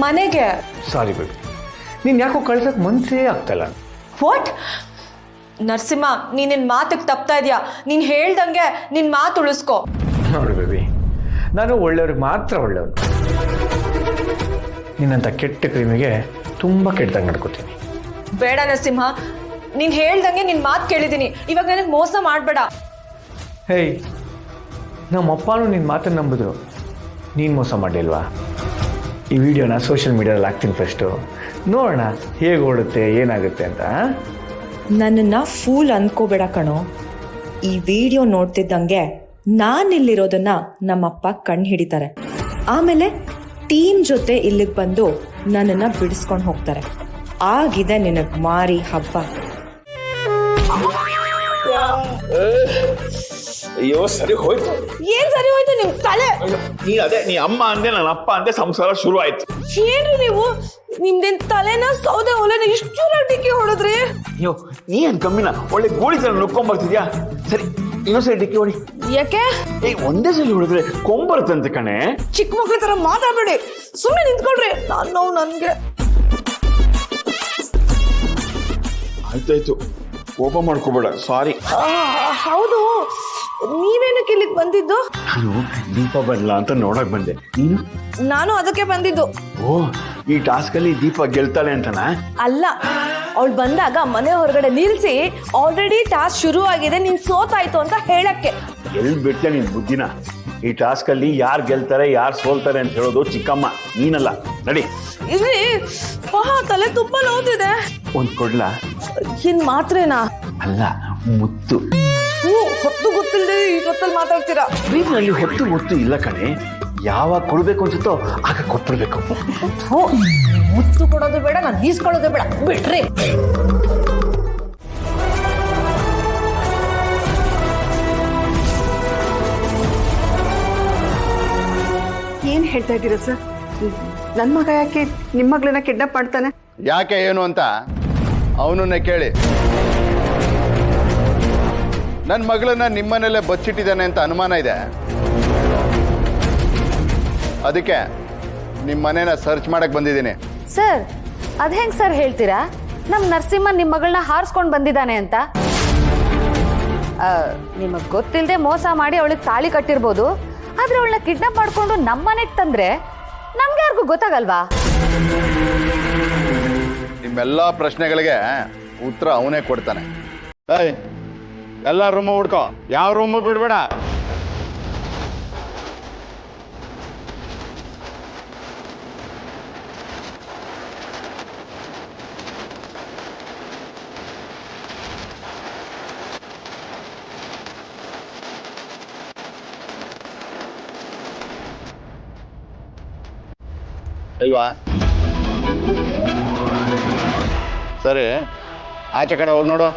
ಮನೆಗೆ. Sorry baby, ನೀನು ಯಾಕೋ ಕಳ್ಸಕ್ಕೆ ಮನಸ್ಸೇ ಆಗ್ತಾಯಿಲ್ಲ. ವಾಟ್? ನರಸಿಂಹ, ನಿನ್ನ ಮಾತಿಗೆ ತಪ್ತಾ ಇದೆಯಾ. ನೀನು ಹೇಳ್ದಂಗೆ ನಿನ್ನ ಮಾತು ಉಳಿಸ್ಕೊ. ನೋಡಿ ಬೇಬಿ, ನಾನು ಒಳ್ಳೆಯವ್ರಿಗೆ ಮಾತ್ರ ಒಳ್ಳೆಯವ್ರು. ನಿನ್ನಂಥ ಕೆಟ್ಟ ಕ್ರಿಮಿಗೆ ತುಂಬ ಕೆಟ್ಟದಾಗ ನಡ್ಕೋತೀನಿ. ಬೇಡ ನರಸಿಂಹ, ನೀನು ಹೇಳ್ದಂಗೆ ನಿನ್ನ ಮಾತು ಕೇಳಿದ್ದೀನಿ. ಇವಾಗ ನನಗೆ ಮೋಸ ಮಾಡಬೇಡ. ಹೇಯ್, ನಮ್ಮಪ್ಪನೂ ನಿನ್ನ ಮಾತನ್ನು ನಂಬಿದ್ರು, ನೀನು ಮೋಸ ಮಾಡಲಿಲ್ವಾ? ಈ ವಿಡಿಯೋನ ಸೋಷಿಯಲ್ ಮೀಡಿಯಾದಲ್ಲಿ ಹಾಕ್ತೀನಿ ಫಸ್ಟು, ನೋಡೋಣ ಹೇಗೆ ಓಡುತ್ತೆ ಏನಾಗುತ್ತೆ ಅಂತ. ನನ್ನನ್ನು ಫೂಲ್ ಅಂದ್ಕೋಬೇಡ ಕಣೋ. ಈ ವಿಡಿಯೋ ನೋಡ್ತಿದ್ದಂಗೆ ನಾನಿಲ್ಲಿರೋದನ್ನ ನಮ್ಮಪ್ಪ ಕಣ್ಣು ಹಿಡಿತಾರೆ. ಆಮೇಲೆ ಟೀಮ್ ಜೊತೆ ಇಲ್ಲಿಗೆ ಬಂದು ನನ್ನನ್ನು ಬಿಡಿಸ್ಕೊಂಡು ಹೋಗ್ತಾರೆ. ಆಗಿದೆ ನಿನಗೆ ಮಾರಿ ಹಬ್ಬ. ಅಯ್ಯೋ ಸರಿ ಹೋಯ್ತು. ಏನ್ ಸರಿ ಹೋಯ್ತು ನಿಮ್ ತಲೆ? ನೀ ಅದೇ ನೀ ಅಮ್ಮ ಅಂದೆ, ನನ್ನ ಅಪ್ಪ ಅಂದೆ, ಸಂಸಾರ ಶುರು ಆಯ್ತು. ಏನ್ರಿ ನೀವು? ನಿಮ್ದೇನ್ ತಲೆನ ಸೌದೆ ಒಲೆನ ಇಷ್ಟು ಡಿಕ್ಕಿ ಹೊಡೆದ್ರಿ? ಅಯ್ಯೋ ನೀ ಏನ್ ಕಮ್ಮಿನ, ಒಳ್ಳೆ ಗೋಳಿ ತರ ನುಕ್ಕೊಂಡ್ ಬರ್ತಿದ್ಯಾ. ಸರಿ ಇನ್ನೊಂದ್ಸರಿ ಡಿಕ್ಕಿ ಹೊಡಿ. ಯಾಕೆ? ಒಂದೇ ಸಲ ಹೊಡೆದ್ರೆ ಕೊಂಬರುತ್ತಂತೆ ಕಣೆ. ಚಿಕ್ಕ ಮಕ್ಳ ತರ ಮಾತಾಡ್ಬೇಡಿ, ಸುಮ್ಮನೆ ನಿಂತ್ಕೊಳ್ರಿ. ನಾವು ನನ್ಗೆ ಆಯ್ತಾಯ್ತು, ಕೋಪ ಮಾಡ್ಕೋಬೇಡ, ಸಾರಿ. ಹೌದು, ನೀವೇನಕ್ಕೆ ಇಲ್ಲಿಗೆ ಬಂದಿದ್ದು? ನಾನು ದೀಪ ಬರಲ್ಲ ಅಂತ ನೋಡಕ್ ಬಂದೆ. ನೀನು? ನಾನು ಅದಕ್ಕೆ ಬಂದಿದ್ದು. ಓ, ಈ ಟಾಸ್ಕ್ ಅಲ್ಲಿ ದೀಪ ಗೆಲ್ತಾಳೆ ಅಂತನಾ? ಅಲ್ಲ, ಅವಳು ಬಂದಾಗ ಮನೆ ಹೊರಗಡೆ ನಿಲ್ಸಿ ಆಲ್ರೆಡಿ ಟಾಸ್ಕ್ ಶುರು ಆಗಿದೆ, ನೀನ್ ಸೋತಾಯ್ತು ಅಂತ ಹೇಳಕ್ಕೆ. ಎಲ್ಲಿ ಬಿಟ್ಟೆ ನಿನ್ ಬುದ್ಧಿನ? ಈ ಟಾಸ್ಕ್ ಅಲ್ಲಿ ಯಾರು ಗೆಲ್ತಾರೆ ಯಾರು ಸೋಲ್ತಾರೆ ಅಂತ ಹೇಳೋದು ಚಿಕ್ಕಮ್ಮ, ನೀನಲ್ಲ. ನಡಿ. ಇದ್ರಿ ತಲೆ ತುಂಬಾ ನೋವ್ತಿದೆ. ಒಂದ್ ಕೊಡ್ಲಾ? ಏನ್ ಮಾತ್ರೇನಾ? ಅಲ್ಲ, ಮುತ್ತು. ಹೊತ್ತು ಗೊತ್ತಿಲ್ಲದೆ ಈ ಹೊತ್ತಲ್ಲಿ ಮಾತಾಡ್ತೀರಾ? ಬೀದ್ನಲ್ಲಿ ಹೊತ್ತು ಮುತ್ತು ಇಲ್ಲ ಕಣೆ, ಯಾವಾಗ ಕೊಡ್ಬೇಕು ಅನ್ಸುತ್ತೋ ಆಗ ಕೊಟ್ಬಿಡ್ಬೇಕು. ಮುತ್ತು ಕೊಡೋದು ಬೇಡ, ನಾನು ಈಸ್ಕೊಳ್ಳೋದು ಬೇಡ, ಬಿಡ್ರಿ. ಏನ್ ಹೇಳ್ತಾ ಇದ್ದೀರಾ ಸರ್? ನನ್ನ ಮಗ ಯಾಕೆ ನಿಮ್ಮ ಮಗಳನ್ನ ಕಿಡ್ನಾಪ್ ಮಾಡ್ತಾನೆ? ಯಾಕೆ ಏನು ಅಂತ ಅವನನ್ನೇ ಕೇಳಿ. ನನ್ನ ಮಗಳನ್ನ ನಿಮ್ಮನೆಲ್ಲೇ ಬಚ್ಚಿಟ್ಟಿದ್ದಾನೆ ಅಂತ ಅನುಮಾನ ಇದೆ. ಅದಕ್ಕೆ ನಿಮ್ಮ ಮನೇನ ಸರ್ಚ್ ಮಾಡಕ್ ಬಂದಿದ್ದೀನಿ. ಸರ್, ಅದ್ ಹೆಂಗ್ ಸರ್ ಹೇಳ್ತೀರಾ? ನಮ್ ನರಸಿಂಹ ನಿಮ್ಮ ಮಗಳನ್ನ ಹಾರಿಸ್ಕೊಂಡು ಬಂದಿದ್ದಾನೆ ಅಂತ? ನಿಮಗ್ ಗೊತ್ತಿಲ್ಲದೆ ಮೋಸ ಮಾಡಿ ಅವಳಿಗೆ ತಾಳಿ ಕಟ್ಟಿರ್ಬೋದು, ಆದ್ರೆ ಅವಳನ್ನ ಕಿಡ್ನಾಪ್ ಮಾಡ್ಕೊಂಡು ನಮ್ಮನೆಗೆ ತಂದ್ರೆ ನಮ್ಗೆ ಯಾರಿಗೂ ಗೊತ್ತಾಗಲ್ವಾ? ನಿಮ್ಮೆಲ್ಲ ಪ್ರಶ್ನೆಗಳಿಗೆ ಉತ್ತರ ಅವನೇ ಕೊಡ್ತಾನೆ. ಏಯ್, ಎಲ್ಲ ರೂಮ್ ಹುಡ್ಕೋ, ಯಾವ ರೂಮ್ ಬಿಡ್ಬೇಡ. ಅಯ್ವಾ, ಸರಿ, ಆಚೆ ಕಡೆ ಹೋಗಿ ನೋಡು.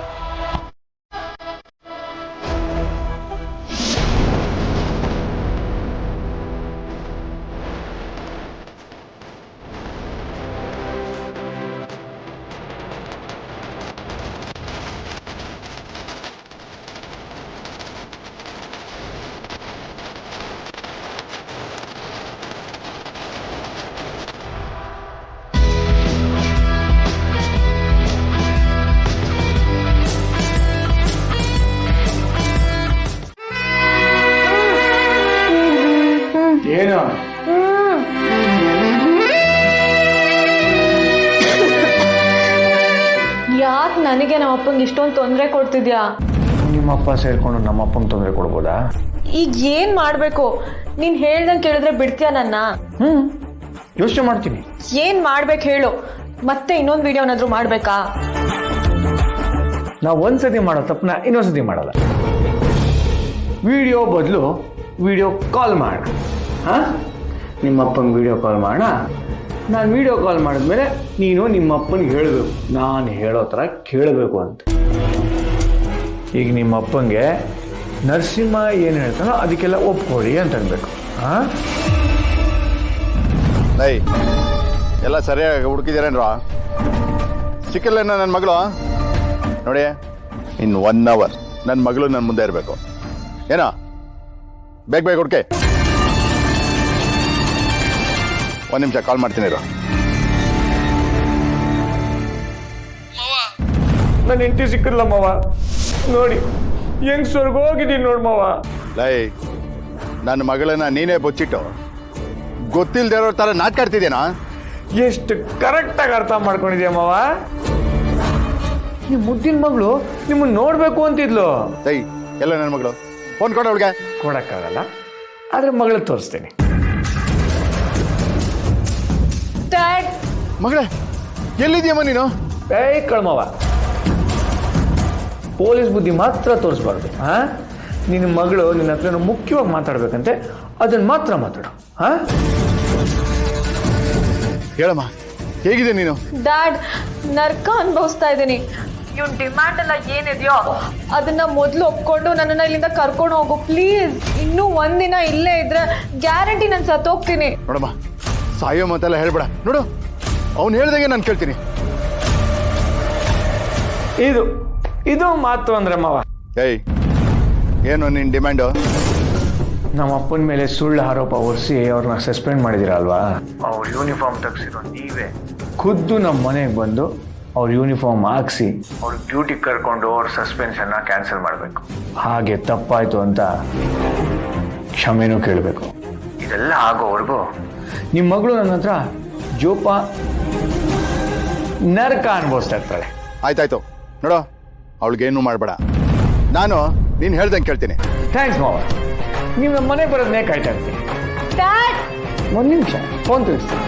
ಏನು? ಯಾಕೆ ನನಗೆ ನಮ್ಮಪ್ಪಂಗೆ ಇಷ್ಟೊಂದು ತೊಂದರೆ ಕೊಡ್ತಿದ್ಯಾ? ನಿಮ್ಮಪ್ಪ ಸೇರ್ಕೊಂಡು ನಮ್ಮಪ್ಪಂಗೆ ತೊಂದರೆ ಕೊಡ್ಬೋದಾ? ಈಗ ಏನ್ ಮಾಡ್ಬೇಕು? ನೀನ್ ಹೇಳ್ದಂಗೆ ಕೇಳಿದ್ರೆ ಬಿಡ್ತೀಯ ನನ್ನ? ಯೋಚನೆ ಮಾಡ್ತೀನಿ. ಏನ್ ಮಾಡ್ಬೇಕು ಹೇಳು? ಮತ್ತೆ ಇನ್ನೊಂದು ವಿಡಿಯೋನಾದ್ರೂ ಮಾಡ್ಬೇಕಾ? ನಾವು ಒಂದ್ಸತಿ ಮಾಡೋ ತಪ್ಪನ್ನ ಇನ್ನೊಂದ್ಸತಿ ಮಾಡಲ್ಲ. ವಿಡಿಯೋ ಬದಲು ವಿಡಿಯೋ ಕಾಲ್ ಮಾಡೋಣ. ನಿಮ್ಮಪ್ಪನಿಗೆ ವಿಡಿಯೋ ಕಾಲ್ ಮಾಡೋಣ. ನಾನು ವಿಡಿಯೋ ಕಾಲ್ ಮಾಡಿದ್ಮೇಲೆ ನೀನು ನಿಮ್ಮಪ್ಪನಿಗೆ ಹೇಳಬೇಕು, ನಾನು ಹೇಳೋ ಥರ ಕೇಳಬೇಕು ಅಂತ. ಈಗ ನಿಮ್ಮಪ್ಪನಿಗೆ ನರಸಿಂಹ ಏನು ಹೇಳ್ತಾನೋ ಅದಕ್ಕೆಲ್ಲ ಒಪ್ಕೊಳ್ಳಿ ಅಂತ ಅನ್ಬೇಕು. ನೈ ಎಲ್ಲ ಸರಿಯಾಗಿ ಹುಡುಕಿದ್ದೀರೇನ್ರ? ಸಿಕ್ಕಿಲ್ಲೇನ ನನ್ನ ಮಗಳು? ನೋಡಿ, ಇನ್ನು 1 hour ನನ್ನ ಮಗಳು ನನ್ನ ಮುಂದೆ ಇರಬೇಕು. ಏನೋ ಬೇಗ ಹುಡುಕೆ. ಒಂದು ನಿಮಿಷ ಕಾಲ್ ಮಾಡ್ತೀನಿ ಇರು. ನನ್ನ ಹೆಂಡತಿ ಸಿಕ್ಕಿಲ್ಲ ಮಾವ. ನೋಡಿ ಹೆಂಗ್ ಸ್ವರ್ಗ ಹೋಗಿದ್ದೀನಿ ನೋಡ್ ಮಾವ. ಲೈ, ನನ್ನ ಮಗಳನ್ನ ನೀನೇ ಬೊಚ್ಚಿಟ್ಟು ಗೊತ್ತಿಲ್ದೇ ಇರೋ ಥರ ನಾಟ್ಕಾಡ್ತಿದ್ದೇನಾ? ಎಷ್ಟು ಕರೆಕ್ಟಾಗಿ ಅರ್ಥ ಮಾಡ್ಕೊಂಡಿದ್ಯಾ ಮಾವ. ನಿಮ್ಮ ಮುದ್ದಿನ ಮಗಳು ನಿಮ್ಮನ್ನ ನೋಡ್ಬೇಕು ಅಂತಿದ್ಲು. ಲೈ, ಎಲ್ಲ ನನ್ನ ಮಗಳು ಫೋನ್ ಕೊಡ ಅವಳಿಗೆ. ಕೊಡಕ್ಕಾಗಲ್ಲ, ಆದ್ರೆ ಮಗಳ ತೋರಿಸ್ತೇನೆ. ಡ್ಯಾಡ್, ಮಗಳೇ, ಎಲ್ಲಿದ್ಯಮ್ಮ ನೀನು? ಏಯ್ ಕಳ್ಮವ, ಪೊಲೀಸ್ ಬುದ್ಧಿ ಮಾತ್ರ ತೋರಿಸ್ಬಾರ್ದು. ಹಾ, ನಿನ್ನ ಮಗಳು ನಿನ್ನ ಹತ್ರ ಮುಖ್ಯವಾಗಿ ಮಾತಾಡ್ಬೇಕಂತೆ, ಅದನ್ನ ಮಾತ್ರ ಮಾತಾಡು. ಹಾ, ಹೇಳಮ್ಮ, ಹೇಗಿದೆ ನೀನು? ಡ್ಯಾಡ್, ನರ್ಕ ಅನುಭವಿಸ್ತಾ ಇದ್ದೀನಿ. ಇವ್ನ ಡಿಮ್ಯಾಂಡ್ ಎಲ್ಲ ಏನಿದೆಯೋ ಅದನ್ನ ಮೊದಲು ಒಪ್ಕೊಂಡು ನನ್ನನ್ನ ಇಲ್ಲಿಂದ ಕರ್ಕೊಂಡು ಹೋಗು ಪ್ಲೀಸ್. ಇನ್ನೂ ಒಂದಿನ ಇಲ್ಲೇ ಇದ್ರೆ ಗ್ಯಾರಂಟಿ ನಾನು ಸತ್ತೋಗ್ತೀನಿ. ನೋಡಮ್ಮ, ಸಾಯೋ ಮಾತೆಲ್ಲ ಹೇಳ್ಬೇಡ. ನೋಡು, ಅವ್ನು ಹೇಳ್ದಂಗೆ ನಾನು ಕೇಳ್ತೀನಿ. ಇದು ಮಾತು ಅಂದ್ರೆ ಮಾವ. ಏಯ್, ಏನು ನಿನ್ನ ಡಿಮ್ಯಾಂಡು? ನಮ್ಮ ಅಪ್ಪನ ಮೇಲೆ ಸುಳ್ಳು ಆರೋಪ ಹೊರಿಸಿ ಅವ್ರನ್ನ ಸಸ್ಪೆಂಡ್ ಮಾಡಿದಿರಲ್ವಾ, ಅವ್ರ ಯೂನಿಫಾರ್ಮ್ ತೆಗ್ಸಿರೋ ನೀವೇ ಖುದ್ದು ನಮ್ಮ ಮನೆಗೆ ಬಂದು ಅವ್ರ ಯೂನಿಫಾರ್ಮ್ ಹಾಕ್ಸಿ ಅವ್ರ ಡ್ಯೂಟಿ ಕರ್ಕೊಂಡು ಅವ್ರ ಸಸ್ಪೆನ್ಷನ್ನ ಕ್ಯಾನ್ಸಲ್ ಮಾಡಬೇಕು. ಹಾಗೆ ತಪ್ಪಾಯ್ತು ಅಂತ ಕ್ಷಮೆನೂ ಕೇಳಬೇಕು. ಇದೆಲ್ಲ ಆಗೋವರೆಗೂ ನಿಮ್ಮ ಮಗಳು ನನ್ನ ಹತ್ರ ಜೋಪ ನರಕ ಅನುಭವಿಸ್ತಾ ಇರ್ತಾಳೆ. ಆಯ್ತಾಯ್ತು, ನೋಡು, ಅವಳಿಗೇನು ಮಾಡಬೇಡ. ನಾನು ನೀನು ಹೇಳ್ದಂಗೆ ಕೇಳ್ತೀನಿ. ಥ್ಯಾಂಕ್ಸ್ ಮಾವ. ನೀವು ನಮ್ಮ ಮನೆಗೆ ಬರೋದನ್ನೇ ಕಾಯ್ತಾ ಇರ್ತೀನಿ. ಡ್ಯಾಡ್, ಒಂದು ನಿಮಿಷ ಫೋನ್ ತಿಳಿಸ್ತೀನಿ.